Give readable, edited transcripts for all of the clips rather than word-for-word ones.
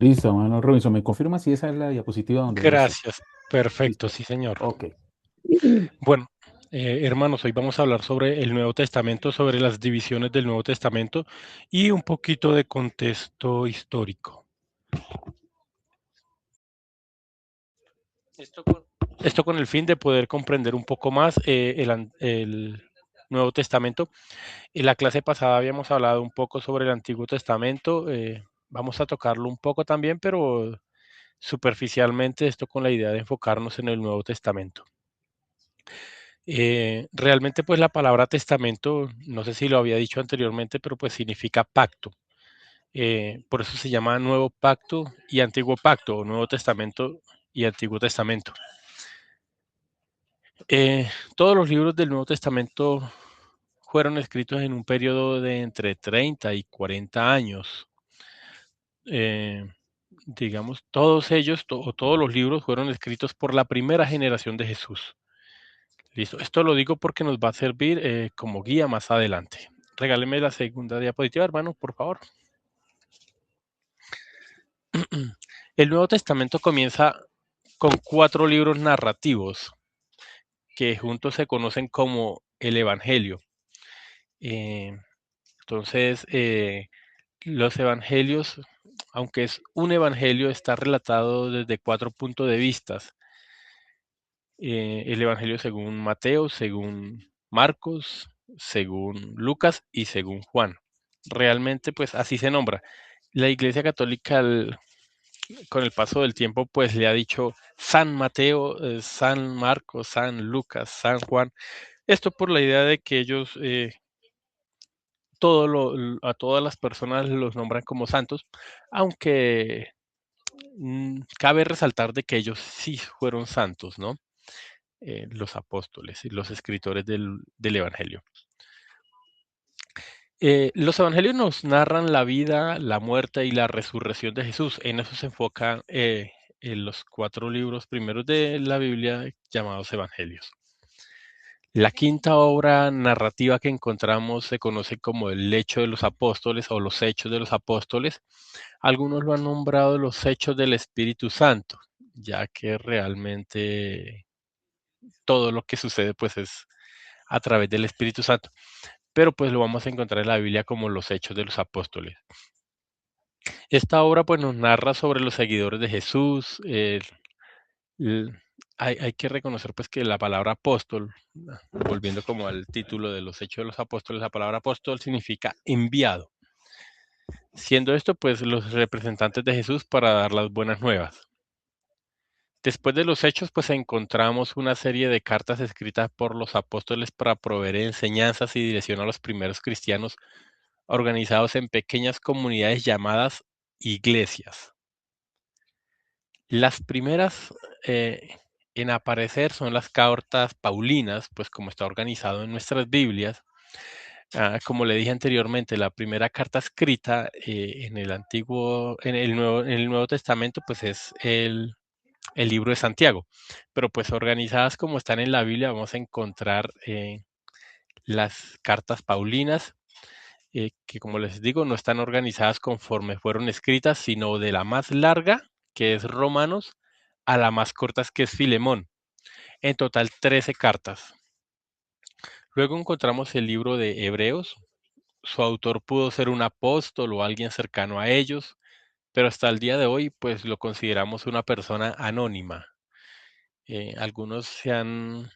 Listo, mano. Robinson, ¿me confirma si esa es la diapositiva donde debe estar? Gracias. Perfecto, Listo. sí, señor. Ok. Bueno, hermanos, hoy vamos a hablar sobre el Nuevo Testamento, sobre las divisiones del Nuevo Testamento y un poquito de contexto histórico. Esto con, esto con el fin de poder comprender un poco más el Nuevo Testamento. En la clase pasada habíamos hablado un poco sobre el Antiguo Testamento. Vamos a tocarlo un poco también, pero superficialmente, esto con la idea de enfocarnos en el Nuevo Testamento. Realmente, pues la palabra testamento, no sé si lo había dicho anteriormente, pero pues significa pacto. Por eso se llama Nuevo Pacto y Antiguo Pacto, o Nuevo Testamento y Antiguo Testamento. Todos los libros del Nuevo Testamento fueron escritos en un periodo de entre 30 y 40 años. Eh, digamos, todos ellos, o todos los libros fueron escritos por la primera generación de Jesús. Listo. Esto lo digo porque nos va a servir como guía más adelante. Regáleme la segunda diapositiva, hermano, por favor. El Nuevo Testamento comienza con 4 libros narrativos que juntos se conocen como el Evangelio. Eh, entonces, los evangelios, aunque es un evangelio, está relatado desde 4 puntos de vista. El evangelio según Mateo, según Marcos, según Lucas y según Juan. Realmente, pues así se nombra. La Iglesia Católica, con el paso del tiempo, pues le ha dicho San Mateo, San Marcos, San Lucas, San Juan. Esto por la idea de que ellos a todas las personas los nombran como santos, aunque cabe resaltar de que ellos sí fueron santos, ¿no? Los apóstoles y los escritores del Evangelio. Los evangelios nos narran la vida, la muerte y la resurrección de Jesús. En eso se enfocan en los 4 libros primeros de la Biblia llamados evangelios. La quinta obra narrativa que encontramos se conoce como el Hecho de los Apóstoles o los Hechos de los Apóstoles. Algunos lo han nombrado los Hechos del Espíritu Santo, ya que realmente todo lo que sucede pues es a través del Espíritu Santo, pero pues lo vamos a encontrar en la Biblia como los Hechos de los Apóstoles. Esta obra pues nos narra sobre los seguidores de Jesús. El- hay que reconocer pues que la palabra apóstol, volviendo como al título de los Hechos de los Apóstoles, la palabra apóstol significa enviado, siendo esto pues los representantes de Jesús para dar las buenas nuevas. Después de los hechos, pues encontramos una serie de cartas escritas por los apóstoles para proveer enseñanzas y dirección a los primeros cristianos organizados en pequeñas comunidades llamadas iglesias. Las primeras en aparecer son las cartas paulinas, pues como está organizado en nuestras Biblias. Como le dije anteriormente, la primera carta escrita en el Nuevo Testamento, pues es el libro de Santiago. Pero pues organizadas como están en la Biblia, vamos a encontrar las cartas paulinas, que como les digo, no están organizadas conforme fueron escritas, sino de la más larga, que es Romanos, a la más corta, que es Filemón. En total, 13 cartas. Luego encontramos el libro de Hebreos. Su autor pudo ser un apóstol o alguien cercano a ellos, pero hasta el día de hoy, pues lo consideramos una persona anónima. Algunos se han,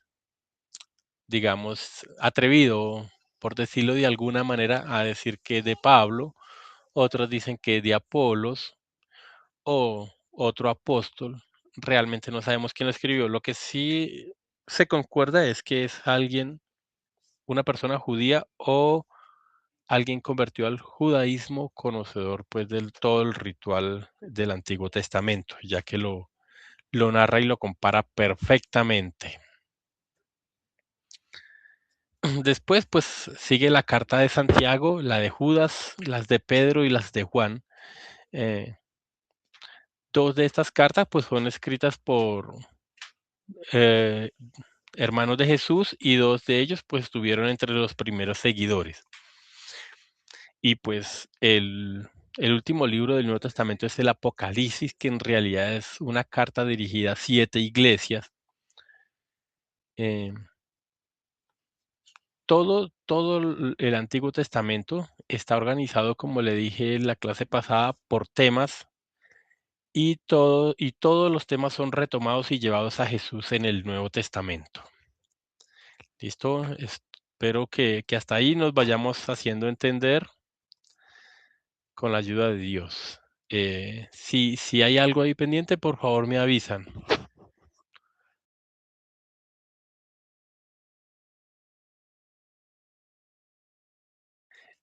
digamos, atrevido, por decirlo de alguna manera, a decir que es de Pablo, otros dicen que es de Apolos o otro apóstol. Realmente no sabemos quién lo escribió. Lo que sí se concuerda es que es alguien, una persona judía o alguien convertido al judaísmo, conocedor pues del todo el ritual del Antiguo Testamento, ya que lo narra y lo compara perfectamente. Después, pues sigue la carta de Santiago, la de Judas, las de Pedro y las de Juan. Eh, Dos de estas cartas, pues, fueron escritas por eh, hermanos de Jesús y dos de ellos, pues, estuvieron entre los primeros seguidores. Y pues el último libro del Nuevo Testamento es el Apocalipsis, que en realidad es una carta dirigida a 7 iglesias. Todo el Antiguo Testamento está organizado, como le dije en la clase pasada, por temas y todos los temas son retomados y llevados a Jesús en el Nuevo Testamento. ¿Listo? Espero que hasta ahí nos vayamos haciendo entender con la ayuda de Dios. Si hay algo ahí pendiente, por favor me avisan.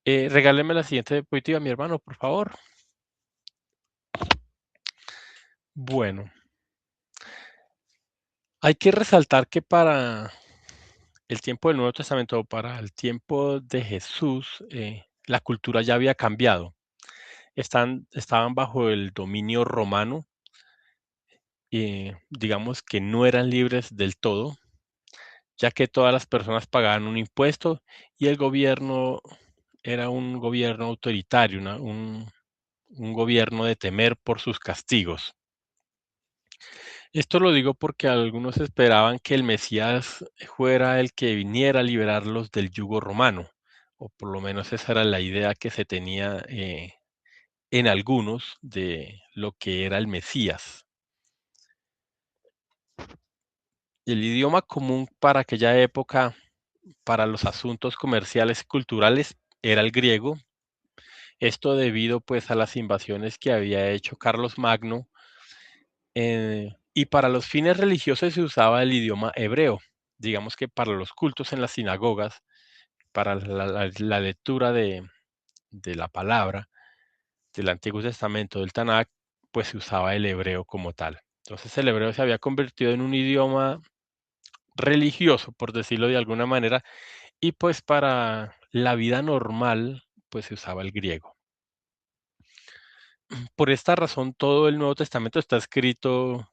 Regáleme la siguiente diapositiva, mi hermano, por favor. Bueno, hay que resaltar que para el tiempo del Nuevo Testamento, para el tiempo de Jesús, la cultura ya había cambiado. Estaban bajo el dominio romano y digamos que no eran libres del todo, ya que todas las personas pagaban un impuesto y el gobierno era un gobierno autoritario, un gobierno de temer por sus castigos. Esto lo digo porque algunos esperaban que el Mesías fuera el que viniera a liberarlos del yugo romano, o por lo menos esa era la idea que se tenía en algunos de lo que era el Mesías. El idioma común para aquella época, para los asuntos comerciales y culturales, era el griego. Esto debido pues a las invasiones que había hecho Carlos Magno, y para los fines religiosos se usaba el idioma hebreo. Digamos que para los cultos en las sinagogas, para la lectura de la palabra del Antiguo Testamento, del Tanakh, pues se usaba el hebreo como tal. Entonces el hebreo se había convertido en un idioma religioso, por decirlo de alguna manera, y pues para la vida normal, pues se usaba el griego. Por esta razón, todo el Nuevo Testamento está escrito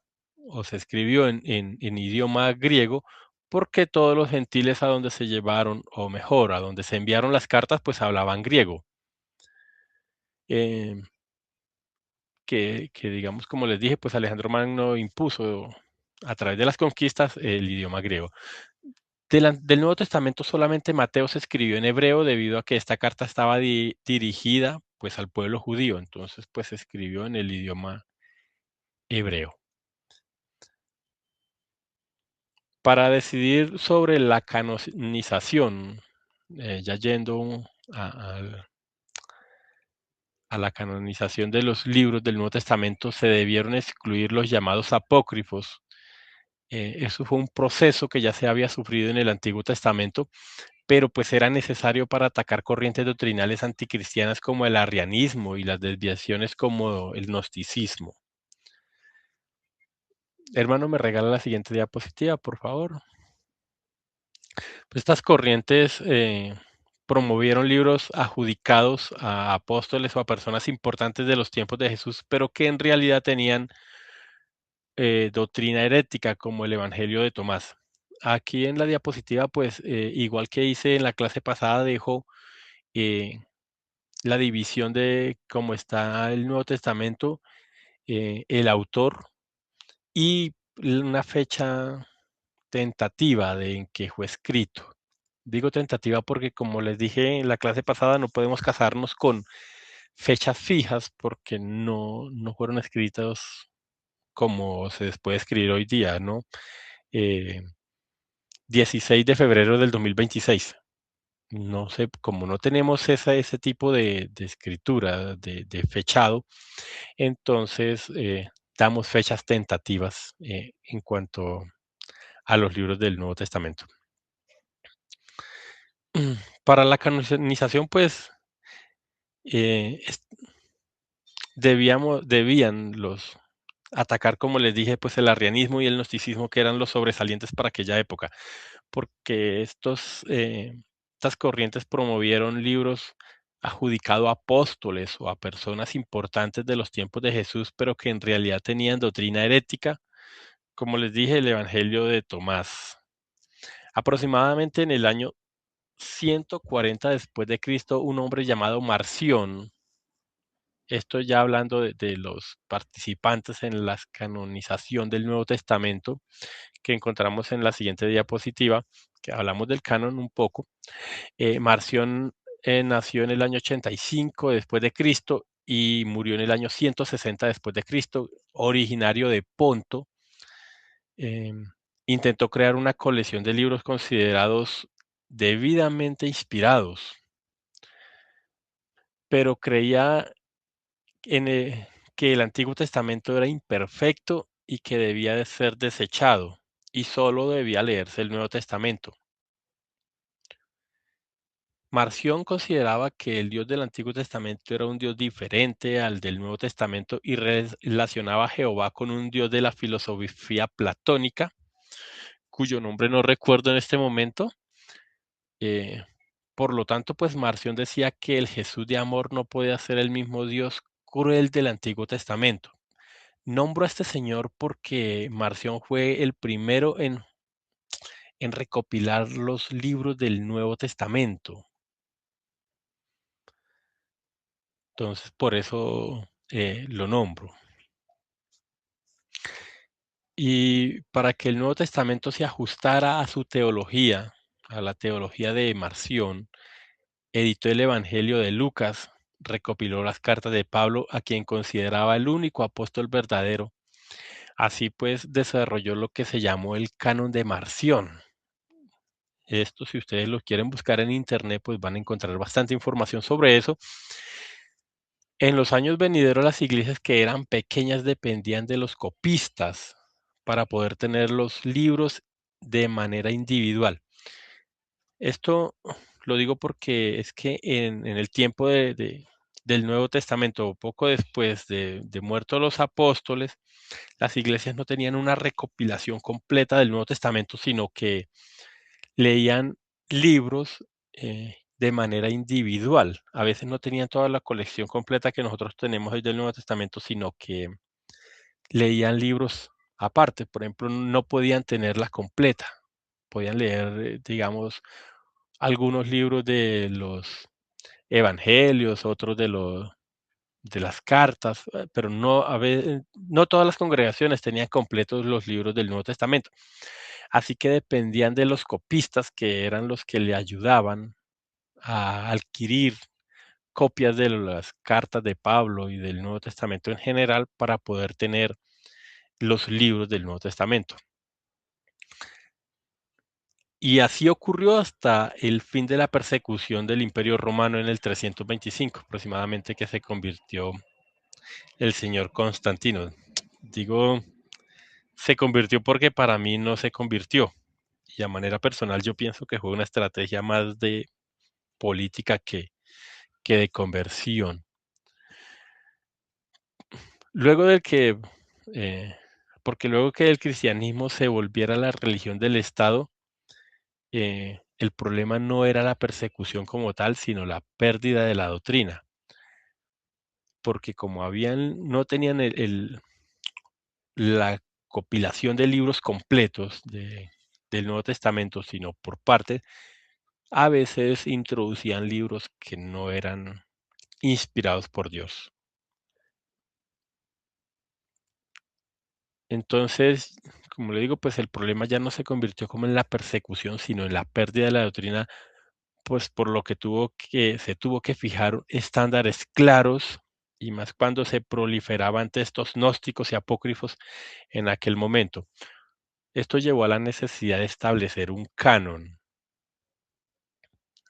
o se escribió en idioma griego, porque todos los gentiles a donde se llevaron, o mejor, a donde se enviaron las cartas, pues hablaban griego. Em, que digamos, como les dije, pues Alejandro Magno impuso a través de las conquistas el idioma griego. Del Nuevo Testamento solamente Mateo se escribió en hebreo debido a que esta carta estaba dirigida pues al pueblo judío, entonces pues se escribió en el idioma hebreo. Para decidir sobre la canonización, ya yendo a la canonización de los libros del Nuevo Testamento, se debieron excluir los llamados apócrifos. Eso fue un proceso que ya se había sufrido en el Antiguo Testamento, pero pues era necesario para atacar corrientes doctrinales anticristianas como el arrianismo y las desviaciones como el gnosticismo. Hermano, me regala la siguiente diapositiva, por favor. Pues estas corrientes promovieron libros adjudicados a apóstoles o a personas importantes de los tiempos de Jesús, pero que en realidad tenían doctrina herética, como el Evangelio de Tomás. Aquí en la diapositiva, pues igual que hice en la clase pasada, dejo eh, la división de cómo está el Nuevo Testamento, el autor y una fecha tentativa de en que fue escrito. Digo tentativa porque, como les dije en la clase pasada, no podemos casarnos con fechas fijas porque no fueron escritos como se puede escribir hoy día, ¿no? 16 de febrero del 2026. No sé, como no tenemos ese tipo de escritura, de fechado, entonces damos fechas tentativas en cuanto a los libros del Nuevo Testamento. Para la canonización, pues eh, es- debían los atacar, como les dije, pues el arrianismo y el gnosticismo, que eran los sobresalientes para aquella época, porque estas corrientes promovieron libros adjudicados a apóstoles o a personas importantes de los tiempos de Jesús, pero que en realidad tenían doctrina herética, como les dije, el Evangelio de Tomás. Aproximadamente en el año 140 después de Cristo, un hombre llamado Marción esto ya hablando de los participantes en la canonización del Nuevo Testamento, que encontramos en la siguiente diapositiva, que hablamos del canon un poco. Marción nació en el año 85 después de Cristo y murió en el año 160 después de Cristo, originario de Ponto. Intentó crear una colección de libros considerados debidamente inspirados, pero creía que el Antiguo Testamento era imperfecto y que debía de ser desechado, y solo debía leerse el Nuevo Testamento. Marción consideraba que el Dios del Antiguo Testamento era un Dios diferente al del Nuevo Testamento y relacionaba a Jehová con un Dios de la filosofía platónica, cuyo nombre no recuerdo en este momento. Por lo tanto, pues Marción decía que el Jesús de amor no podía ser el mismo Dios cruel del Antiguo Testamento. Nombro a este señor porque Marción fue el primero en recopilar los libros del Nuevo Testamento. Entonces, por eso lo nombro. Y para que el Nuevo Testamento se ajustara a su teología, a la teología de Marción, editó el Evangelio de Lucas, recopiló las cartas de Pablo, a quien consideraba el único apóstol verdadero. Así pues, desarrolló lo que se llamó el canon de Marción. Esto, si ustedes lo quieren buscar en internet, pues van a encontrar bastante información sobre eso. En los años venideros, las iglesias que eran pequeñas dependían de los copistas para poder tener los libros de manera individual. Esto lo digo porque es que en el tiempo del Nuevo Testamento, poco después de muertos los apóstoles, las iglesias no tenían una recopilación completa del Nuevo Testamento, sino que leían libros de manera individual. A veces no tenían toda la colección completa que nosotros tenemos hoy del Nuevo Testamento, sino que leían libros aparte. Por ejemplo, no podían tenerla completa. Podían leer, digamos, algunos libros de los evangelios, otros de las cartas, pero no todas las congregaciones tenían completos los libros del Nuevo Testamento. Así que dependían de los copistas, que eran los que le ayudaban a adquirir copias de las cartas de Pablo y del Nuevo Testamento en general para poder tener los libros del Nuevo Testamento. Y así ocurrió hasta el fin de la persecución del Imperio Romano en el 325 aproximadamente, que se convirtió el señor Constantino. Digo, se convirtió porque para mí no se convirtió. Y a manera personal yo pienso que fue una estrategia más de política que de conversión. Luego de que, porque luego que el cristianismo se volviera la religión del Estado, el problema no era la persecución como tal, sino la pérdida de la doctrina. Porque como no tenían la compilación de libros completos del Nuevo Testamento, sino por parte, a veces introducían libros que no eran inspirados por Dios. Entonces, como le digo, pues el problema ya no se convirtió como en la persecución, sino en la pérdida de la doctrina, pues por lo que se tuvo que fijar estándares claros, y más cuando se proliferaban textos gnósticos y apócrifos en aquel momento. Esto llevó a la necesidad de establecer un canon,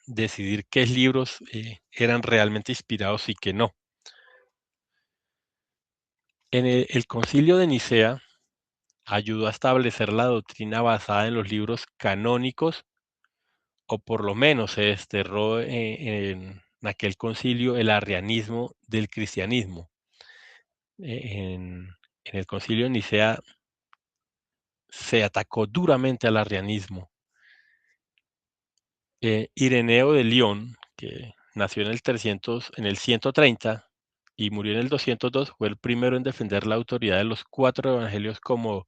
decidir qué libros eran realmente inspirados y qué no. En el Concilio de Nicea ayudó a establecer la doctrina basada en los libros canónicos, o por lo menos se desterró en aquel concilio el arrianismo del cristianismo. En el Concilio de Nicea se atacó duramente al arrianismo. Ireneo de León, que nació en el 130 y murió en el 202, fue el primero en defender la autoridad de los 4 evangelios como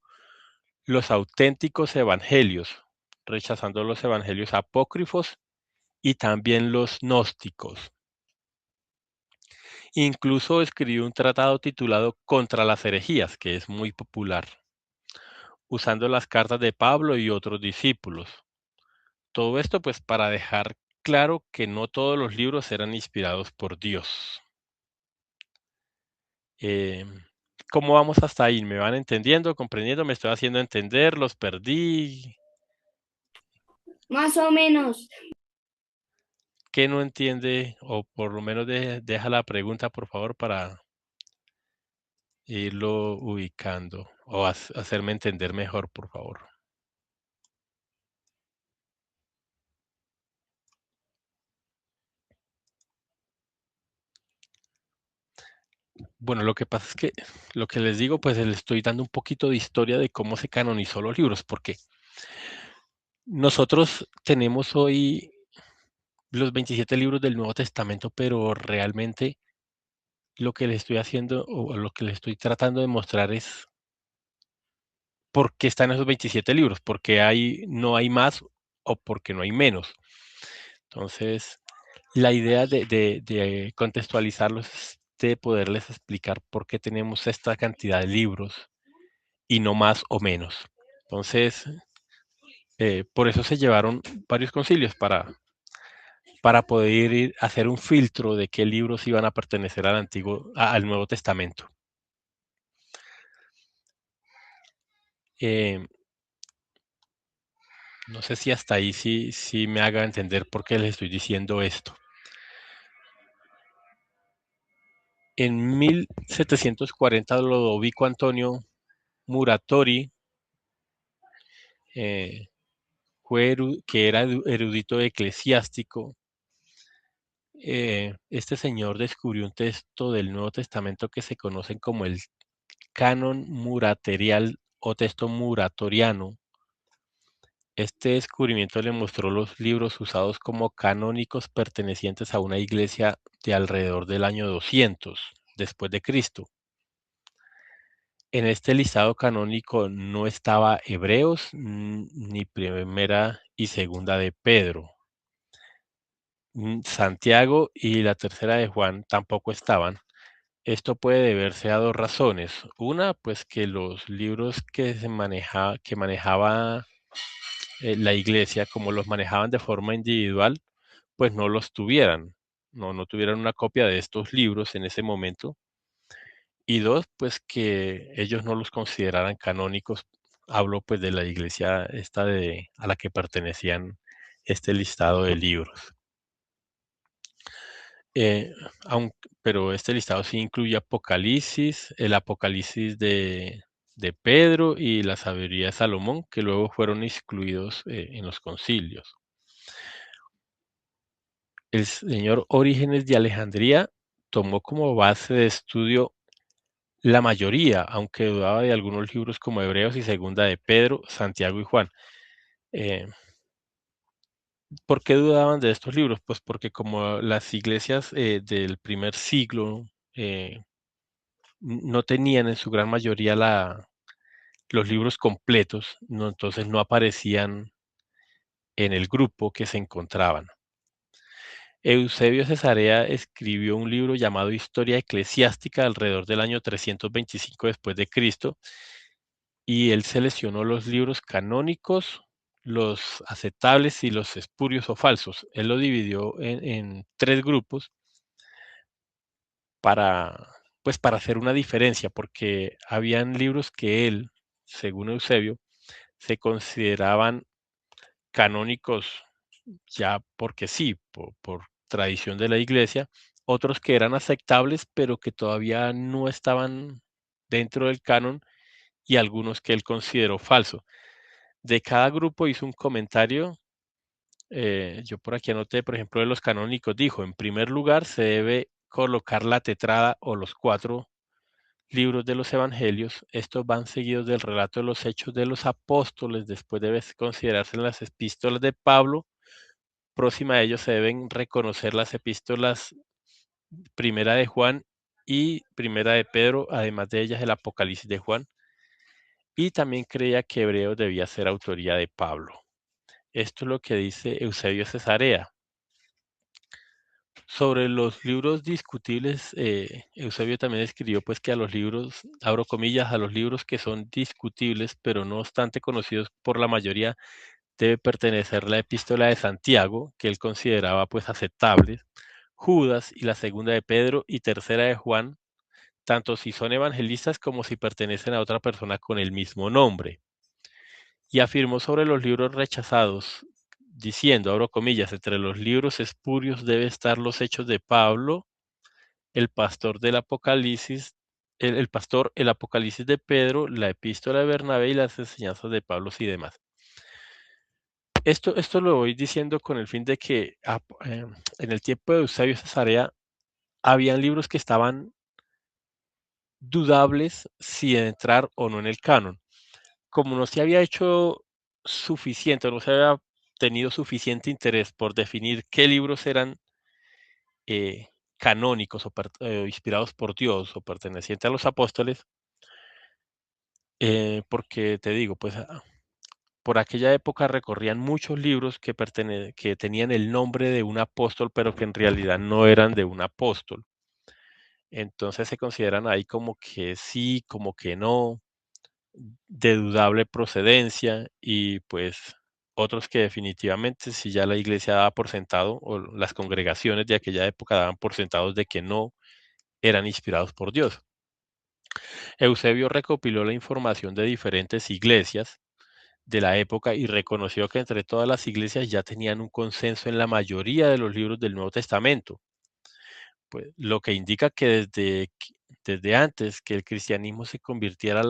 los auténticos evangelios, rechazando los evangelios apócrifos y también los gnósticos. Incluso escribió un tratado titulado Contra las herejías, que es muy popular, usando las cartas de Pablo y otros discípulos. Todo esto pues para dejar claro que no todos los libros eran inspirados por Dios. ¿Cómo vamos hasta ahí? ¿Me van entendiendo, comprendiendo? ¿Me estoy haciendo entender? ¿Los perdí? Más o menos. ¿Qué no entiende? O por lo menos deja la pregunta, por favor, para irlo ubicando o hacerme entender mejor, por favor. Bueno, lo que pasa es que lo que les digo, pues les estoy dando un poquito de historia de cómo se canonizó los libros, porque nosotros tenemos hoy los 27 libros del Nuevo Testamento, pero realmente lo que le estoy haciendo o lo que le estoy tratando de mostrar es por qué están esos 27 libros, por qué no hay más o por qué no hay menos. Entonces, la idea de contextualizarlos es de poderles explicar por qué tenemos esta cantidad de libros y no más o menos. Entonces, por eso se llevaron varios concilios para poder hacer un filtro de qué libros iban a pertenecer al Nuevo Testamento. No sé si hasta ahí sí me haga entender por qué les estoy diciendo esto. En 1740 Lodovico Antonio Muratori, que era erudito eclesiástico, este señor descubrió un texto del Nuevo Testamento que se conocen como el canon muraterial o texto muratoriano. Este descubrimiento le mostró los libros usados como canónicos pertenecientes a una iglesia de alrededor del año 200 después de Cristo. En este listado canónico no estaba Hebreos ni Primera y Segunda de Pedro. Santiago y la Tercera de Juan tampoco estaban. Esto puede deberse a dos razones. Una, pues que los libros que manejaba la iglesia, como los manejaban de forma individual, pues no los tuvieran, no tuvieran una copia de estos libros en ese momento. Y dos, pues que ellos no los consideraran canónicos. Hablo pues de la iglesia esta a la que pertenecían este listado de libros. Pero este listado sí incluye Apocalipsis, el Apocalipsis de Pedro y la sabiduría de Salomón, que luego fueron excluidos en los concilios. El señor Orígenes de Alejandría tomó como base de estudio la mayoría, aunque dudaba de algunos libros como Hebreos y Segunda de Pedro, Santiago y Juan. ¿Por qué dudaban de estos libros? Pues porque como las iglesias del primer siglo no tenían en su gran mayoría los libros completos, entonces no aparecían en el grupo que se encontraban. Eusebio Cesarea escribió un libro llamado Historia Eclesiástica alrededor del año 325 después de Cristo, y él seleccionó los libros canónicos, los aceptables y los espurios o falsos. Él lo dividió en tres grupos para hacer una diferencia, porque habían libros que él, según Eusebio, se consideraban canónicos ya porque sí, por tradición de la iglesia, otros que eran aceptables, pero que todavía no estaban dentro del canon, y algunos que él consideró falso. De cada grupo hizo un comentario. Yo por aquí anoté, por ejemplo, de los canónicos, dijo: en primer lugar se debe colocar la tetrada o los 4 libros de los evangelios. Estos van seguidos del relato de los hechos de los apóstoles, después debe considerarse las epístolas de Pablo. Próxima a ellos se deben reconocer las epístolas Primera de Juan y Primera de Pedro, además de ellas el Apocalipsis de Juan. Y también creía que Hebreos debía ser autoría de Pablo. Esto es lo que dice Eusebio Cesarea. Sobre los libros discutibles, Eusebio también escribió pues que a los libros, abro comillas, a los libros que son discutibles, pero no obstante conocidos por la mayoría, debe pertenecer la epístola de Santiago, que él consideraba pues aceptables, Judas y la segunda de Pedro y tercera de Juan, tanto si son evangelistas como si pertenecen a otra persona con el mismo nombre. Y afirmó sobre los libros rechazados, diciendo, abro comillas, entre los libros espurios debe estar los hechos de Pablo, el pastor del Apocalipsis, el pastor, el Apocalipsis de Pedro, la epístola de Bernabé y las enseñanzas de Pablo y demás. Esto lo voy diciendo con el fin de que en el tiempo de Eusebio Cesarea habían libros que estaban dudables si entrar o no en el canon. Como no se había hecho suficiente, no se había tenido suficiente interés por definir qué libros eran canónicos o inspirados por Dios o pertenecientes a los apóstoles, porque te digo, pues por aquella época recorrían muchos libros que tenían el nombre de un apóstol, pero que en realidad no eran de un apóstol. Entonces se consideran ahí como que sí, como que no, de dudable procedencia y pues otros que definitivamente si ya la iglesia daba por sentado o las congregaciones de aquella época daban por sentados de que no eran inspirados por Dios. Eusebio recopiló la información de diferentes iglesias de la época y reconoció que entre todas las iglesias ya tenían un consenso en la mayoría de los libros del Nuevo Testamento, pues, lo que indica que desde antes que el cristianismo se convirtiera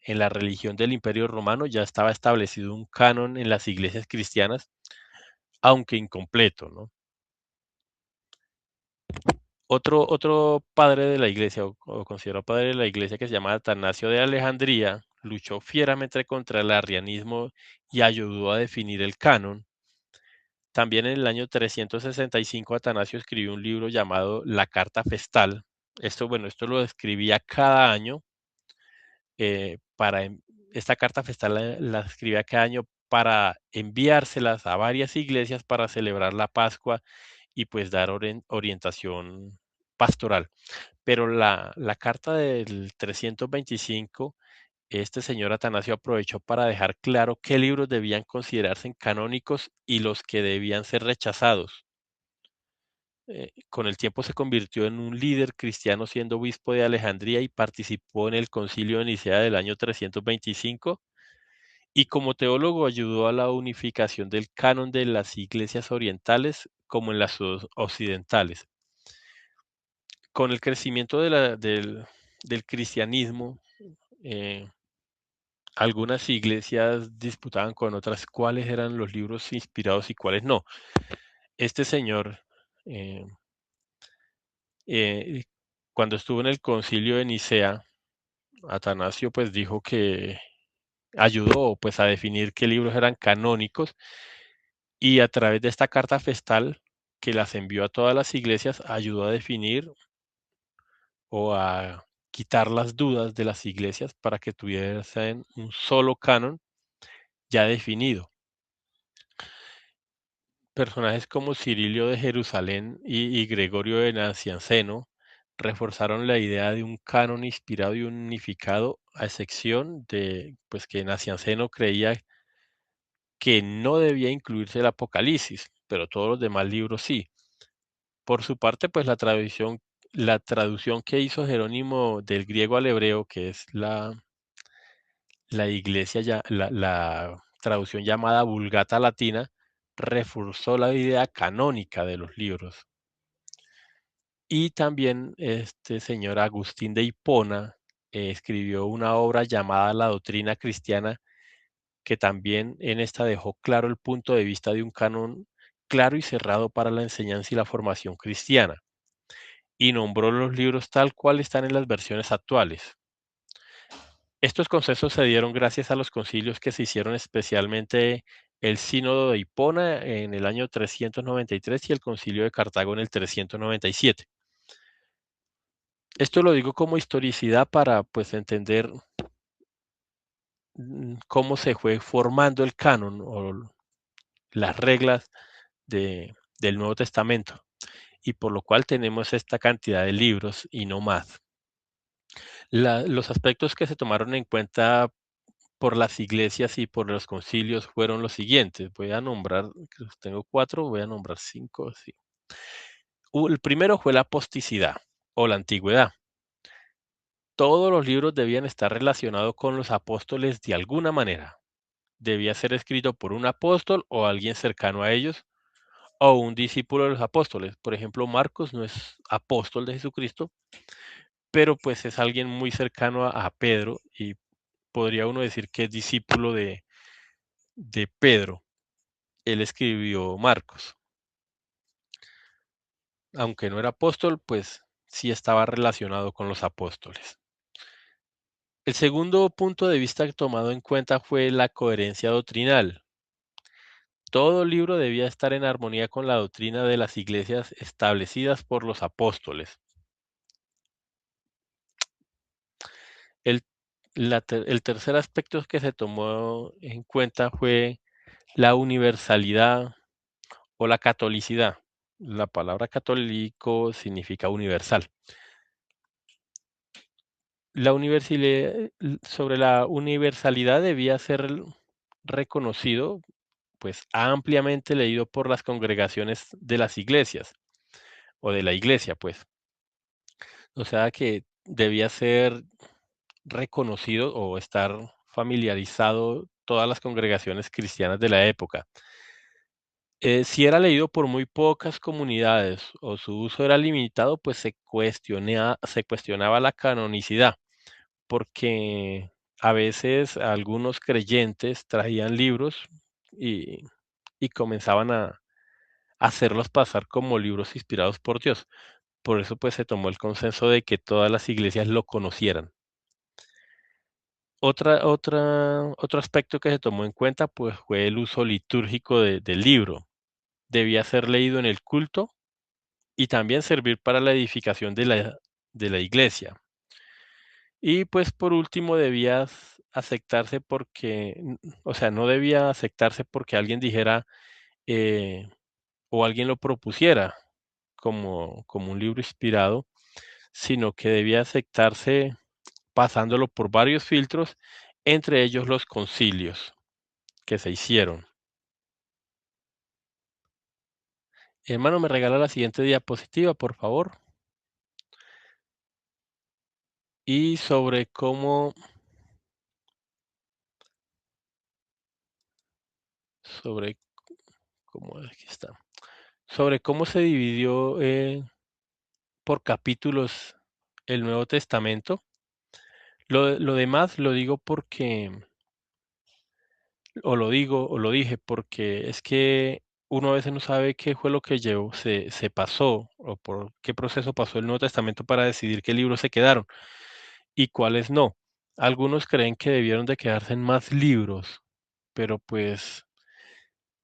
en la religión del Imperio Romano ya estaba establecido un canon en las iglesias cristianas, aunque incompleto, ¿no? Otro padre de la iglesia, o considerado padre de la iglesia, que se llama Atanasio de Alejandría, luchó fieramente contra el arrianismo y ayudó a definir el canon. También en el año 365 Atanasio escribió un libro llamado La Carta Festal. Esto lo escribía cada año. Esta carta festal la escribía cada año para enviárselas a varias iglesias para celebrar la Pascua y pues dar orientación pastoral. Pero la carta del 325, este señor Atanasio aprovechó para dejar claro qué libros debían considerarse canónicos y los que debían ser rechazados. Con el tiempo se convirtió en un líder cristiano siendo obispo de Alejandría y participó en el concilio de Nicea del año 325 y como teólogo ayudó a la unificación del canon de las iglesias orientales como en las occidentales. Con el crecimiento del cristianismo, algunas iglesias disputaban con otras cuáles eran los libros inspirados y cuáles no. Este señor, eh, cuando estuvo en el concilio de Nicea, Atanasio pues dijo que ayudó pues a definir qué libros eran canónicos y a través de esta carta festal que las envió a todas las iglesias ayudó a definir o a quitar las dudas de las iglesias para que tuviesen un solo canon ya definido. Personajes como Cirilio de Jerusalén y Gregorio de Nacianceno reforzaron la idea de un canon inspirado y unificado, a excepción de pues, que Nacianceno creía que no debía incluirse el Apocalipsis, pero todos los demás libros sí. Por su parte, pues la traducción que hizo Jerónimo del griego al hebreo, que es la iglesia, la traducción llamada Vulgata Latina, reforzó la idea canónica de los libros. Y también este señor Agustín de Hipona escribió una obra llamada La Doctrina Cristiana, que también en esta dejó claro el punto de vista de un canon claro y cerrado para la enseñanza y la formación cristiana, y nombró los libros tal cual están en las versiones actuales. Estos consensos se dieron gracias a los concilios que se hicieron, especialmente el Sínodo de Hipona en el año 393 y el Concilio de Cartago en el 397. Esto lo digo como historicidad para pues entender cómo se fue formando el canon o las reglas del Nuevo Testamento. y por lo cual tenemos esta cantidad de libros y no más. Los aspectos que se tomaron en cuenta por las iglesias y por los concilios fueron los siguientes. Voy a nombrar, tengo 4, voy a nombrar 5. Sí. El primero fue la aposticidad o la antigüedad. Todos los libros debían estar relacionados con los apóstoles de alguna manera. Debía ser escrito por un apóstol o alguien cercano a ellos o un discípulo de los apóstoles. Por ejemplo, Marcos no es apóstol de Jesucristo, pero pues es alguien muy cercano a Pedro y podría uno decir que es discípulo de Pedro. Él escribió Marcos. Aunque no era apóstol, pues sí estaba relacionado con los apóstoles. El segundo punto de vista tomado en cuenta fue la coherencia doctrinal. Todo libro debía estar en armonía con la doctrina de las iglesias establecidas por los apóstoles. El tercer aspecto que se tomó en cuenta fue la universalidad o la catolicidad. La palabra católico significa universal. Sobre la universalidad debía ser reconocido, pues ampliamente leído por las congregaciones de las iglesias o de la iglesia, pues. O sea que debía ser reconocido o estar familiarizado todas las congregaciones cristianas de la época. Si era leído por muy pocas comunidades o su uso era limitado, pues se cuestionaba la canonicidad, porque a veces algunos creyentes traían libros y, y comenzaban a hacerlos pasar como libros inspirados por Dios. Por eso pues se tomó el consenso de que todas las iglesias lo conocieran. Otro aspecto que se tomó en cuenta pues fue el uso litúrgico del libro. Debía ser leído en el culto y también servir para la edificación de la iglesia. Y pues por último debía aceptarse o sea, no debía aceptarse porque alguien dijera o alguien lo propusiera como un libro inspirado, sino que debía aceptarse pasándolo por varios filtros, entre ellos los concilios que se hicieron. Hermano, me regala la siguiente diapositiva, por favor. Y sobre cómo aquí está. Sobre cómo se dividió por capítulos el Nuevo Testamento. Lo demás lo digo porque, o lo dije porque es que uno a veces no sabe qué fue lo que se pasó o por qué proceso pasó el Nuevo Testamento para decidir qué libros se quedaron y cuáles no. Algunos creen que debieron de quedarse en más libros, pero pues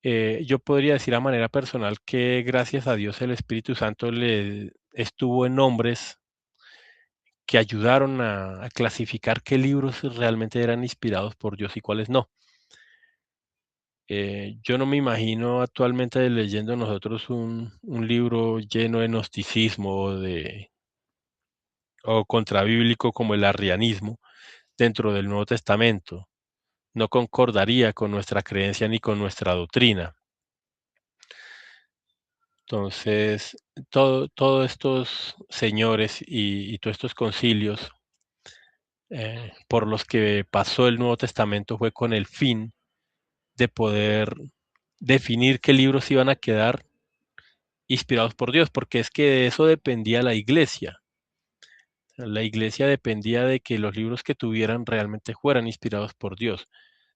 yo podría decir a manera personal que gracias a Dios el Espíritu Santo le estuvo en nombres que ayudaron a clasificar qué libros realmente eran inspirados por Dios y cuáles no. Yo no me imagino actualmente leyendo nosotros un libro lleno de gnosticismo o contrabíblico como el arrianismo dentro del Nuevo Testamento. No concordaría con nuestra creencia ni con nuestra doctrina. Entonces, todos estos señores y todos estos concilios por los que pasó el Nuevo Testamento fue con el fin de poder definir qué libros iban a quedar inspirados por Dios, porque es que de eso dependía la iglesia. La iglesia dependía de que los libros que tuvieran realmente fueran inspirados por Dios.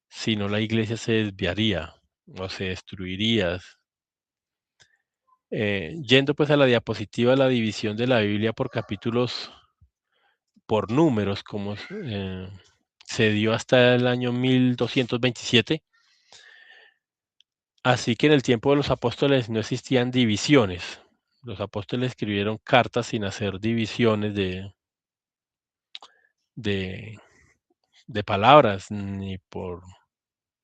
Si no, la iglesia se desviaría o se destruiría. Yendo pues a la diapositiva, la división de la Biblia por capítulos, por números, como se dio hasta el año 1227. Así que en el tiempo de los apóstoles no existían divisiones. Los apóstoles escribieron cartas sin hacer divisiones de, de palabras, ni por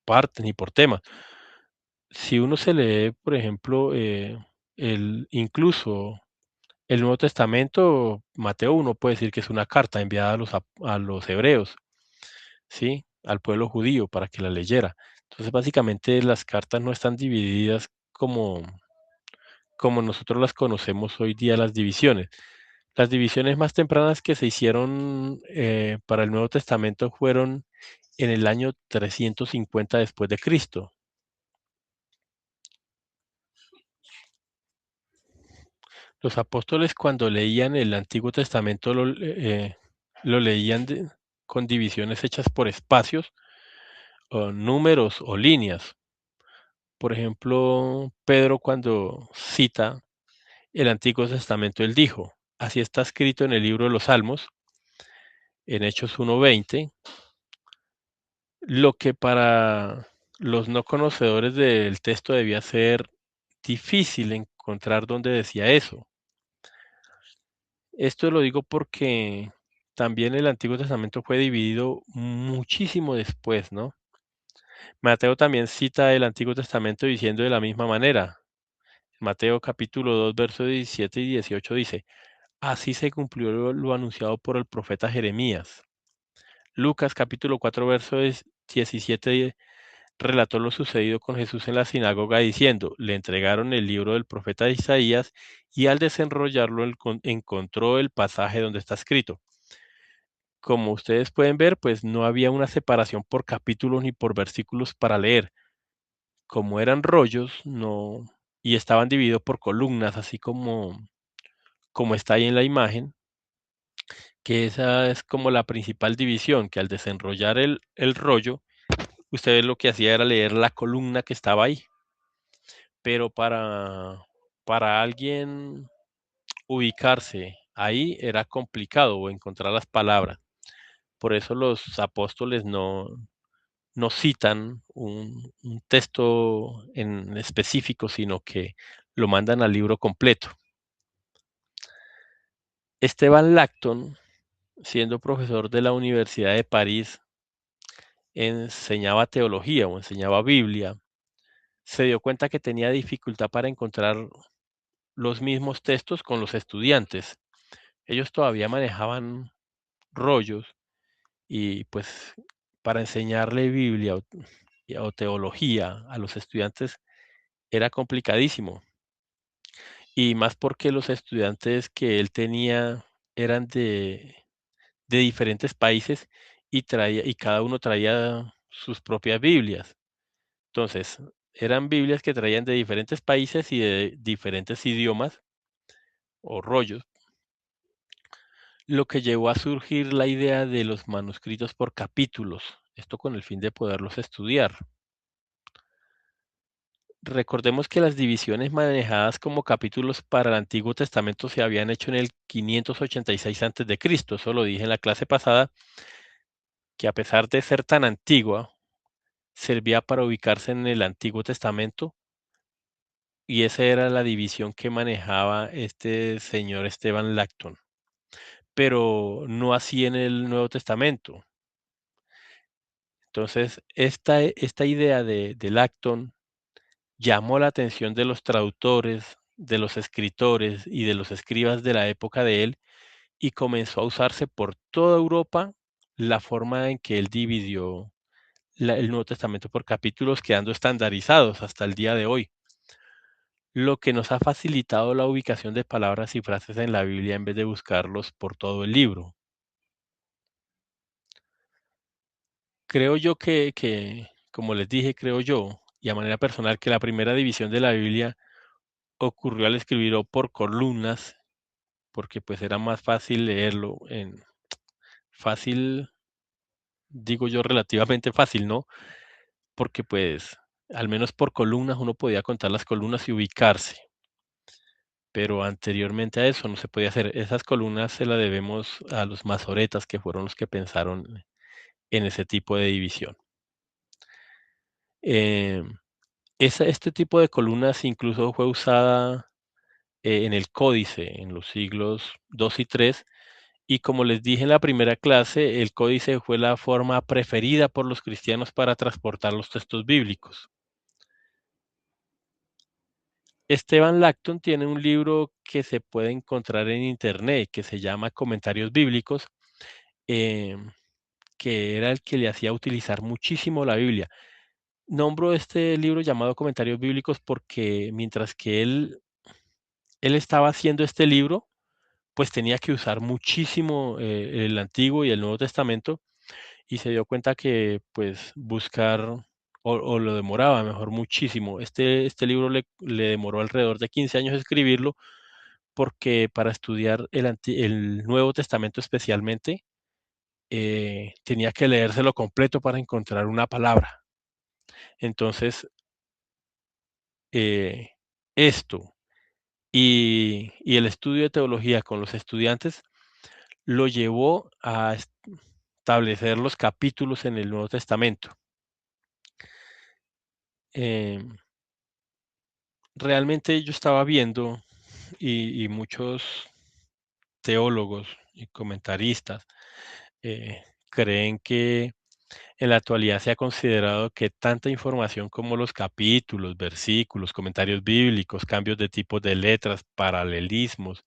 partes, ni por temas. Si uno se lee, por ejemplo, incluso El Nuevo Testamento, Mateo, uno puede decir que es una carta enviada a los hebreos, ¿sí? Al pueblo judío para que la leyera. Entonces, básicamente las cartas no están divididas como nosotros las conocemos hoy día, las divisiones. Las divisiones más tempranas que se hicieron para el Nuevo Testamento fueron en el año 350 después de Cristo. Los apóstoles cuando leían el Antiguo Testamento lo leían con divisiones hechas por espacios, o números o líneas. Por ejemplo, Pedro cuando cita el Antiguo Testamento, él dijo, así está escrito en el libro de los Salmos, en Hechos 1:20, lo que para los no conocedores del texto debía ser difícil encontrar dónde decía eso. Esto lo digo porque también el Antiguo Testamento fue dividido muchísimo después, ¿no? Mateo también cita el Antiguo Testamento diciendo de la misma manera. Mateo capítulo 2, versos 17 y 18 dice, así se cumplió lo anunciado por el profeta Jeremías. Lucas capítulo 4, versos 17 relató lo sucedido con Jesús en la sinagoga diciendo, le entregaron el libro del profeta Isaías y al desenrollarlo encontró el pasaje donde está escrito. Como ustedes pueden ver, pues no había una separación por capítulos ni por versículos para leer. Como eran rollos, no, y estaban divididos por columnas, así como está ahí en la imagen, que esa es como la principal división, que al desenrollar el rollo, ustedes lo que hacía era leer la columna que estaba ahí. Pero para alguien ubicarse ahí era complicado o encontrar las palabras. Por eso los apóstoles no citan un texto en específico, sino que lo mandan al libro completo. Esteban Lacton, siendo profesor de la Universidad de París, enseñaba teología o enseñaba Biblia. Se dio cuenta que tenía dificultad para encontrar los mismos textos con los estudiantes. Ellos todavía manejaban rollos y pues para enseñarle Biblia o teología a los estudiantes era complicadísimo. Y más porque los estudiantes que él tenía eran de diferentes países y cada uno traía sus propias Biblias. Entonces, eran Biblias que traían de diferentes países y de diferentes idiomas o rollos, lo que llevó a surgir la idea de los manuscritos por capítulos, esto con el fin de poderlos estudiar. Recordemos que las divisiones manejadas como capítulos para el Antiguo Testamento se habían hecho en el 586 a.C., eso lo dije en la clase pasada, que a pesar de ser tan antigua, servía para ubicarse en el Antiguo Testamento y esa era la división que manejaba este señor Esteban Lacton, pero no así en el Nuevo Testamento. Entonces, esta idea de Lacton llamó la atención de los traductores, de los escritores y de los escribas de la época de él y comenzó a usarse por toda Europa la forma en que él dividió el Nuevo Testamento por capítulos, quedando estandarizados hasta el día de hoy, lo que nos ha facilitado la ubicación de palabras y frases en la Biblia en vez de buscarlos por todo el libro. Creo yo como les dije, creo yo, y a manera personal, que la primera división de la Biblia ocurrió al escribirlo por columnas, porque pues era más fácil leerlo fácil, digo yo relativamente fácil, ¿no? Porque pues al menos por columnas uno podía contar las columnas y ubicarse, pero anteriormente a eso no se podía hacer. Esas columnas se las debemos a los masoretas, que fueron los que pensaron en ese tipo de división. Este tipo de columnas incluso fue usada en el códice en los siglos II y III, y como les dije en la primera clase, el códice fue la forma preferida por los cristianos para transportar los textos bíblicos. Esteban Lacton tiene un libro que se puede encontrar en internet que se llama Comentarios Bíblicos, que era el que le hacía utilizar muchísimo la Biblia. Nombro este libro llamado Comentarios Bíblicos porque mientras que él estaba haciendo este libro, pues tenía que usar muchísimo el Antiguo y el Nuevo Testamento y se dio cuenta que pues buscar o lo demoraba mejor muchísimo. Este libro le demoró alrededor de 15 años escribirlo porque para estudiar el Nuevo Testamento especialmente, tenía que leérselo completo para encontrar una palabra. Entonces, eh, esto y el estudio de teología con los estudiantes lo llevó a establecer los capítulos en el Nuevo Testamento. Realmente yo estaba viendo y muchos teólogos y comentaristas creen que en la actualidad se ha considerado que tanta información como los capítulos, versículos, comentarios bíblicos, cambios de tipos de letras, paralelismos,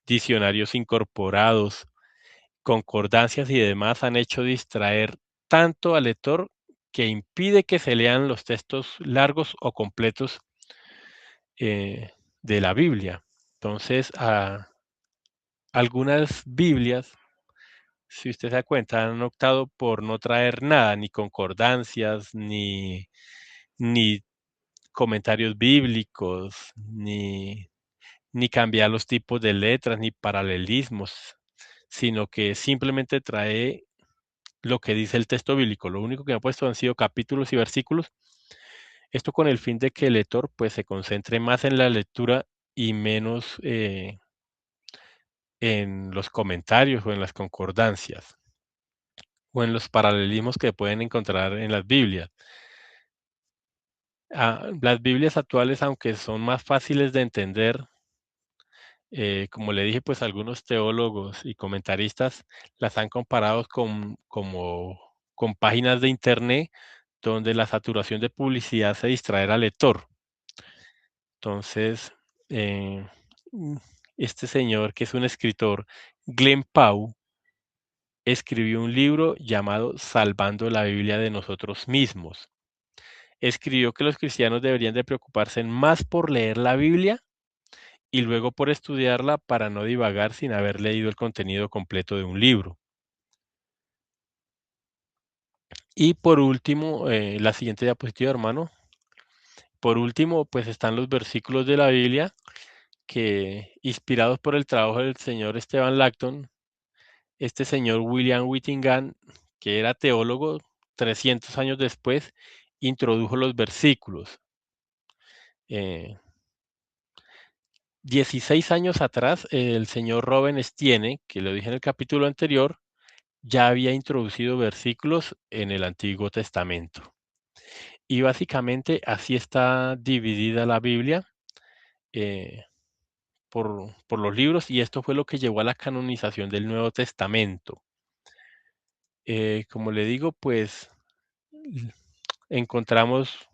diccionarios incorporados, concordancias y demás han hecho distraer tanto al lector que impide que se lean los textos largos o completos de la Biblia. Entonces, algunas Biblias, si usted se da cuenta, han optado por no traer nada, ni concordancias, ni comentarios bíblicos, ni cambiar los tipos de letras, ni paralelismos, sino que simplemente trae lo que dice el texto bíblico. Lo único que ha puesto han sido capítulos y versículos. Esto con el fin de que el lector pues se concentre más en la lectura y menos en los comentarios o en las concordancias o en los paralelismos que pueden encontrar en las Biblias. Las Biblias actuales, aunque son más fáciles de entender, como le dije, pues algunos teólogos y comentaristas las han comparado con páginas de internet donde la saturación de publicidad hace distraer al lector. Entonces, eh, mm, este señor, que es un escritor, Glenn Pau, escribió un libro llamado Salvando la Biblia de nosotros mismos. Escribió que los cristianos deberían de preocuparse más por leer la Biblia y luego por estudiarla para no divagar sin haber leído el contenido completo de un libro. Y por último, la siguiente diapositiva, hermano. Por último, pues están los versículos de la Biblia que, inspirados por el trabajo del señor Esteban Lacton, este señor William Whittingham, que era teólogo, 300 años después, introdujo los versículos. 16 años atrás, el señor Robin Stiene, que lo dije en el capítulo anterior, ya había introducido versículos en el Antiguo Testamento. Y básicamente así está dividida la Biblia por los libros y esto fue lo que llevó a la canonización del Nuevo Testamento. Como le digo, pues encontramos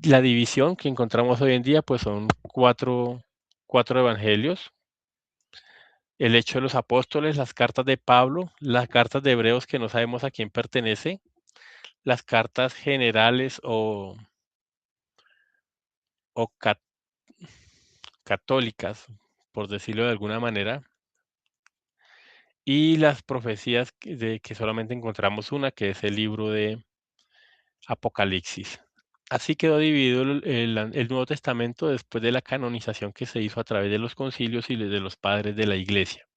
la división que encontramos hoy en día, pues son cuatro evangelios. El Hecho de los Apóstoles, las cartas de Pablo, las cartas de Hebreos que no sabemos a quién pertenece, las cartas generales o católicas, por decirlo de alguna manera, y las profecías que solamente encontramos una, que es el libro de Apocalipsis. Así quedó dividido el Nuevo Testamento después de la canonización que se hizo a través de los concilios y de los padres de la Iglesia.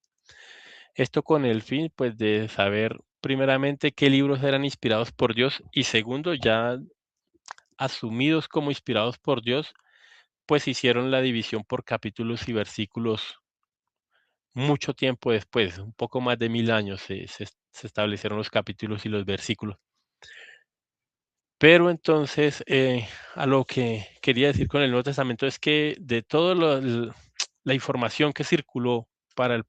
Esto con el fin, pues, de saber primeramente qué libros eran inspirados por Dios y segundo, ya asumidos como inspirados por Dios, pues hicieron la división por capítulos y versículos mucho tiempo después, un poco más de 1000 años se establecieron los capítulos y los versículos. Pero entonces, a lo que quería decir con el Nuevo Testamento es que de toda la información que circuló para el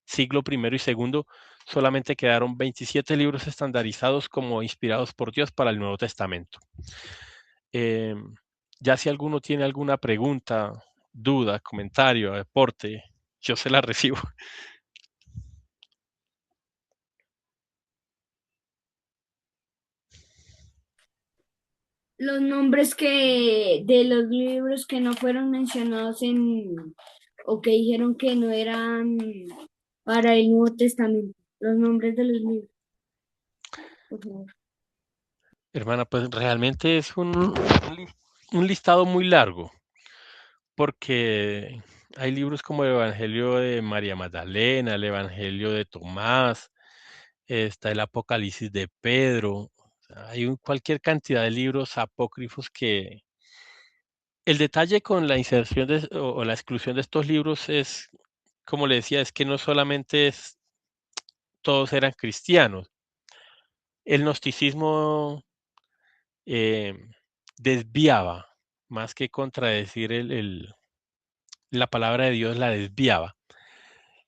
siglo I y segundo, solamente quedaron 27 libros estandarizados como inspirados por Dios para el Nuevo Testamento. Ya si alguno tiene alguna pregunta, duda, comentario, aporte, yo se la recibo. Los nombres que de los libros que no fueron mencionados o que dijeron que no eran para el Nuevo Testamento. Los nombres de los libros, por favor. Hermana, pues realmente es un listado muy largo, porque hay libros como el Evangelio de María Magdalena, el Evangelio de Tomás, está el Apocalipsis de Pedro. O sea, hay cualquier cantidad de libros apócrifos que el detalle con la inserción o la exclusión de estos libros es, como le decía, es que no solamente todos eran cristianos. El gnosticismo eh, desviaba, más que contradecir la palabra de Dios, la desviaba.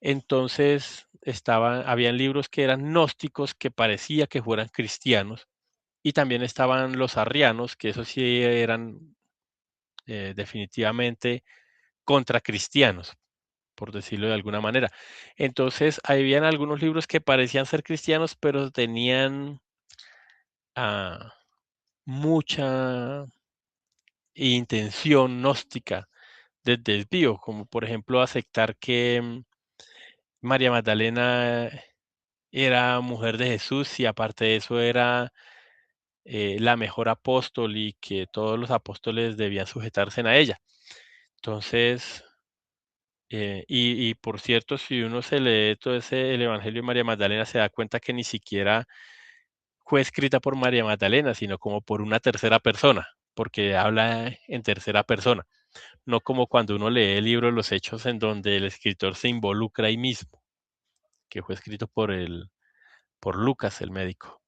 Entonces habían libros que eran gnósticos que parecía que fueran cristianos, y también estaban los arrianos, que esos sí eran definitivamente contracristianos, por decirlo de alguna manera. Entonces, habían algunos libros que parecían ser cristianos, pero tenían mucha intención gnóstica de desvío, como por ejemplo aceptar que María Magdalena era mujer de Jesús y aparte de eso era la mejor apóstol y que todos los apóstoles debían sujetarse a ella. Entonces, y por cierto, si uno se lee todo el Evangelio de María Magdalena, se da cuenta que ni siquiera fue escrita por María Magdalena, sino como por una tercera persona, porque habla en tercera persona, no como cuando uno lee el libro de los Hechos en donde el escritor se involucra ahí mismo, que fue escrito por Lucas, el médico.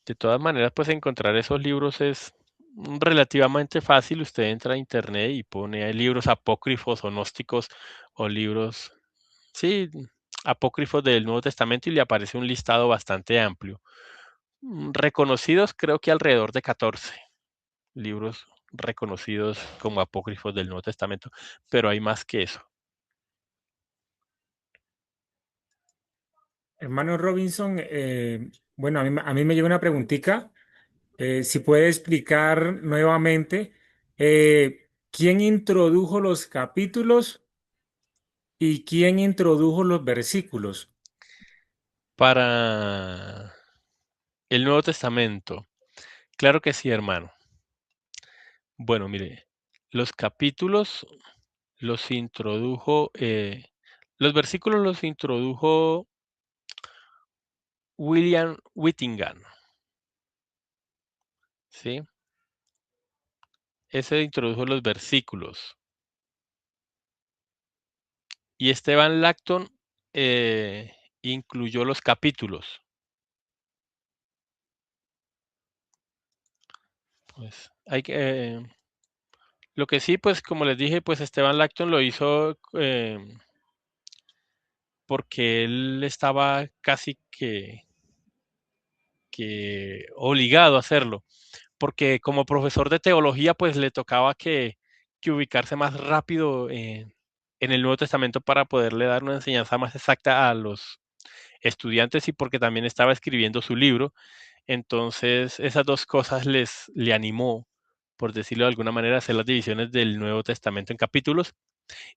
De todas maneras, pues encontrar esos libros es relativamente fácil. Usted entra a internet y pone ahí libros apócrifos o gnósticos o libros, sí, apócrifos del Nuevo Testamento y le aparece un listado bastante amplio. Reconocidos, creo que alrededor de 14 libros reconocidos como apócrifos del Nuevo Testamento, pero hay más que eso. Hermano Robinson, bueno, a mí me llega una preguntita. Si puede explicar nuevamente quién introdujo los capítulos y quién introdujo los versículos. Para el Nuevo Testamento, claro que sí, hermano. Bueno, mire, los capítulos los introdujo, los versículos los introdujo William Whittingham, ¿sí? Ese introdujo los versículos. Y Esteban Lacton incluyó los capítulos. Pues lo que sí, pues como les dije, pues Esteban Lacton lo hizo porque él estaba casi que obligado a hacerlo, porque como profesor de teología, pues le tocaba que ubicarse más rápido en el Nuevo Testamento para poderle dar una enseñanza más exacta a los estudiantes y porque también estaba escribiendo su libro. Entonces, esas dos cosas le animó, por decirlo de alguna manera, a hacer las divisiones del Nuevo Testamento en capítulos.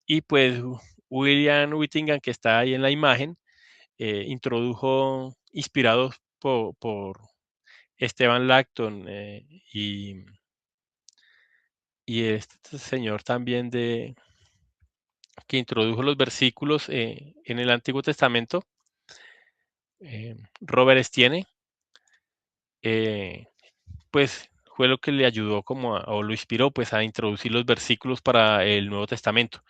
Y pues William Whittingham, que está ahí en la imagen, introdujo, inspirado por Esteban Lacton y, y este señor también que introdujo los versículos en el Antiguo Testamento, Robert Estienne, pues fue lo que le ayudó o lo inspiró pues a introducir los versículos para el Nuevo Testamento,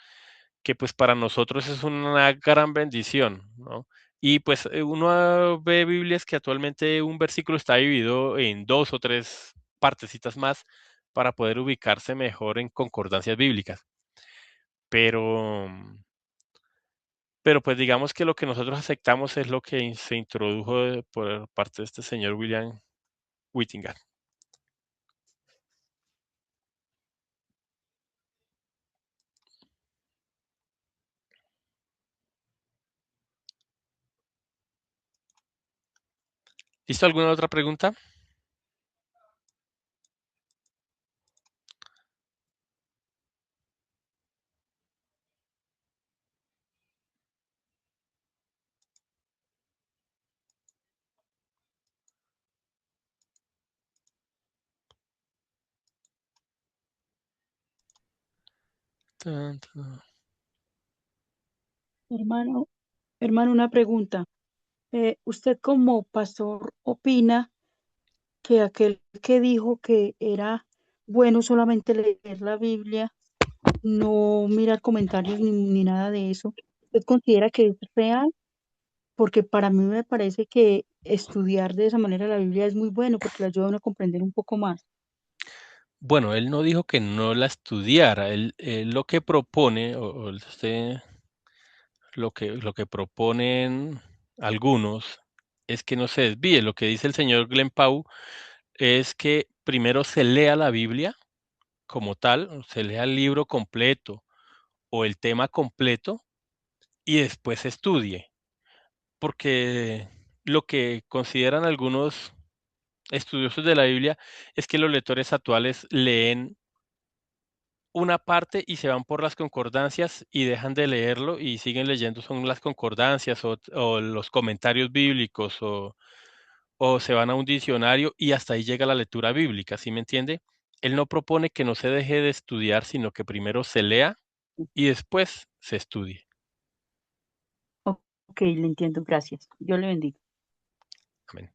que pues para nosotros es una gran bendición, ¿no? Y pues uno ve Biblias que actualmente un versículo está dividido en dos o tres partecitas más para poder ubicarse mejor en concordancias bíblicas. Pero pero pues digamos que lo que nosotros aceptamos es lo que se introdujo por parte de este señor William Whittingham. ¿Listo? ¿Alguna otra pregunta? Tan, tan. Hermano, hermano, una pregunta. ¿Usted como pastor opina que aquel que dijo que era bueno solamente leer la Biblia, no mirar comentarios ni nada de eso, usted considera que es real? Porque para mí me parece que estudiar de esa manera la Biblia es muy bueno porque le ayuda a uno a comprender un poco más. Bueno, él no dijo que no la estudiara. Él lo que propone, lo que proponen algunos, es que no se desvíe. Lo que dice el señor Glenn Pau es que primero se lea la Biblia como tal, se lea el libro completo o el tema completo y después se estudie. Porque lo que consideran algunos estudiosos de la Biblia es que los lectores actuales leen una parte y se van por las concordancias y dejan de leerlo y siguen leyendo son las concordancias o los comentarios bíblicos o se van a un diccionario y hasta ahí llega la lectura bíblica, ¿sí me entiende? Él no propone que no se deje de estudiar, sino que primero se lea y después se estudie. Ok, le entiendo, gracias. Yo le bendiga. Amén.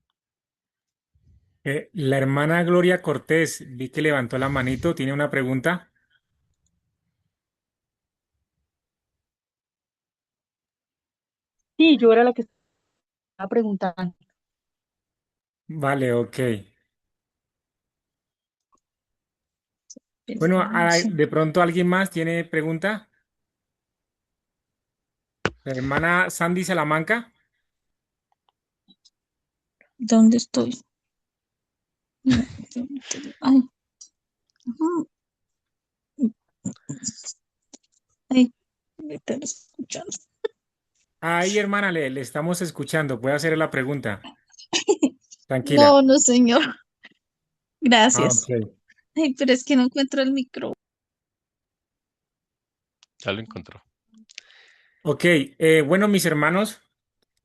La hermana Gloria Cortés, vi que levantó la manito, tiene una pregunta. Sí, yo era la que estaba preguntando. Vale, ok. Bueno, Sí. de pronto alguien más tiene pregunta. La hermana Sandy Salamanca. ¿Dónde estoy? No, ay, ujú, ay, me están escuchando. Ahí, hermana, le estamos escuchando. Puede hacer la pregunta. Tranquila. No, no, señor. Ah, ok. Gracias. Ay, pero es que no encuentro el micro. Ya lo encontró. Ok, bueno, mis hermanos,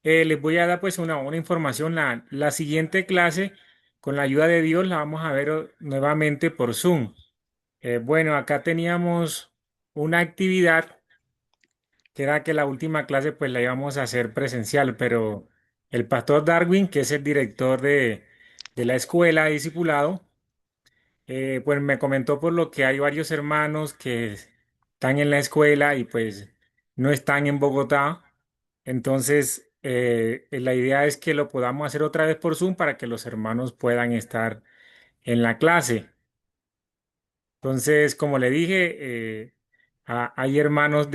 les voy a dar pues una información. La siguiente clase, con la ayuda de Dios, la vamos a ver nuevamente por Zoom. Bueno, acá teníamos una actividad que era que la última clase pues la íbamos a hacer presencial, pero el pastor Darwin, que es el director de la escuela de discipulado, pues me comentó por lo que hay varios hermanos que están en la escuela y pues no están en Bogotá. Entonces, la idea es que lo podamos hacer otra vez por Zoom para que los hermanos puedan estar en la clase. Entonces, como le dije, hay hermanos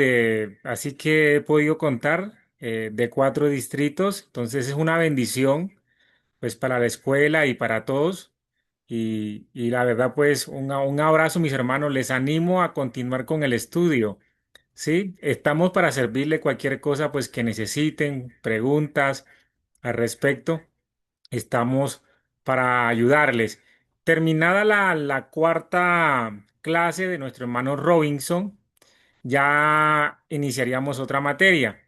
así que he podido contar, de 4 distritos. Entonces, es una bendición pues para la escuela y para todos. Y la verdad, pues un abrazo, mis hermanos. Les animo a continuar con el estudio. Sí, estamos para servirle cualquier cosa pues que necesiten, preguntas al respecto. Estamos para ayudarles. Terminada la cuarta clase de nuestro hermano Robinson, ya iniciaríamos otra materia.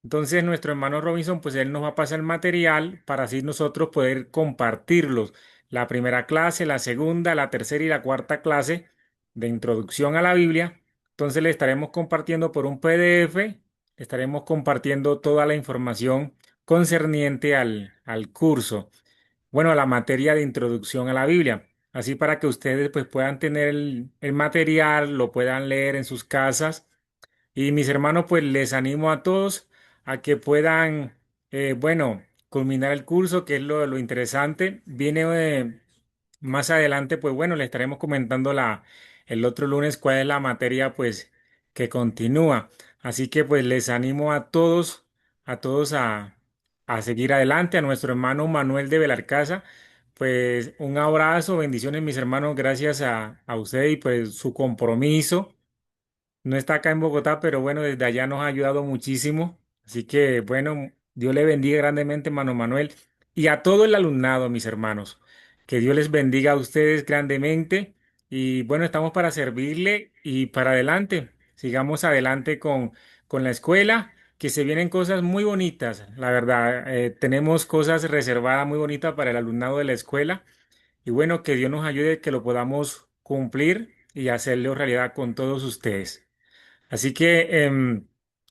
Entonces, nuestro hermano Robinson, pues él nos va a pasar el material para así nosotros poder compartirlos. La primera clase, la segunda, la tercera y la cuarta clase de introducción a la Biblia. Entonces, le estaremos compartiendo por un PDF, le estaremos compartiendo toda la información concerniente al curso. Bueno, a la materia de introducción a la Biblia. Así para que ustedes pues puedan tener el material, lo puedan leer en sus casas y mis hermanos, pues les animo a todos a que puedan, bueno, culminar el curso, que es lo interesante. Viene más adelante, pues bueno, le estaremos comentando el otro lunes cuál es la materia, pues, que continúa. Así que pues les animo a todos a seguir adelante, a nuestro hermano Manuel de Belarcaza. Pues un abrazo, bendiciones mis hermanos, gracias a usted y pues su compromiso. No está acá en Bogotá, pero bueno, desde allá nos ha ayudado muchísimo. Así que bueno, Dios le bendiga grandemente, hermano Manuel, y a todo el alumnado, mis hermanos. Que Dios les bendiga a ustedes grandemente. Y bueno, estamos para servirle y para adelante. Sigamos adelante con la escuela, que se vienen cosas muy bonitas. La verdad, tenemos cosas reservadas muy bonitas para el alumnado de la escuela. Y bueno, que Dios nos ayude, que lo podamos cumplir y hacerlo realidad con todos ustedes. Así que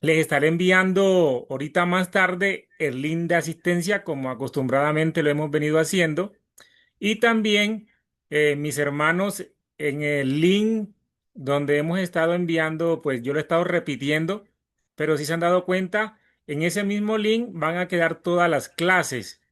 les estaré enviando ahorita más tarde el link de asistencia, como acostumbradamente lo hemos venido haciendo. Y también, mis hermanos, en el link donde hemos estado enviando, pues yo lo he estado repitiendo, pero si se han dado cuenta, en ese mismo link van a quedar todas las clases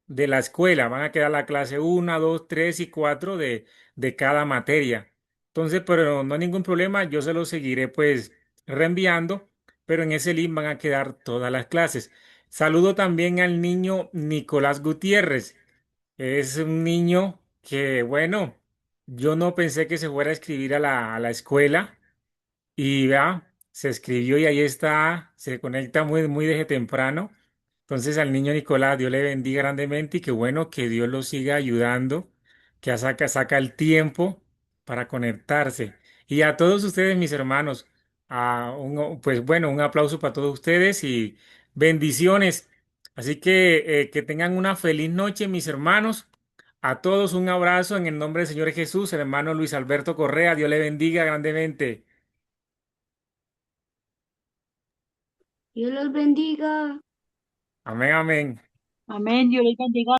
de la escuela. Van a quedar la clase 1, 2, 3 y 4 de cada materia. Entonces, pero no hay ningún problema, yo se lo seguiré pues reenviando, pero en ese link van a quedar todas las clases. Saludo también al niño Nicolás Gutiérrez. Es un niño que, bueno, yo no pensé que se fuera a escribir a a la escuela. Y vea, se escribió y ahí está, se conecta muy desde temprano. Entonces al niño Nicolás, Dios le bendiga grandemente y que bueno, que Dios lo siga ayudando, que saca el tiempo para conectarse. Y a todos ustedes, mis hermanos, pues bueno, un aplauso para todos ustedes y bendiciones. Así que tengan una feliz noche, mis hermanos. A todos un abrazo en el nombre del Señor Jesús, el hermano Luis Alberto Correa, Dios le bendiga grandemente. Dios los bendiga. Amén, amén. Amén, Dios les bendiga.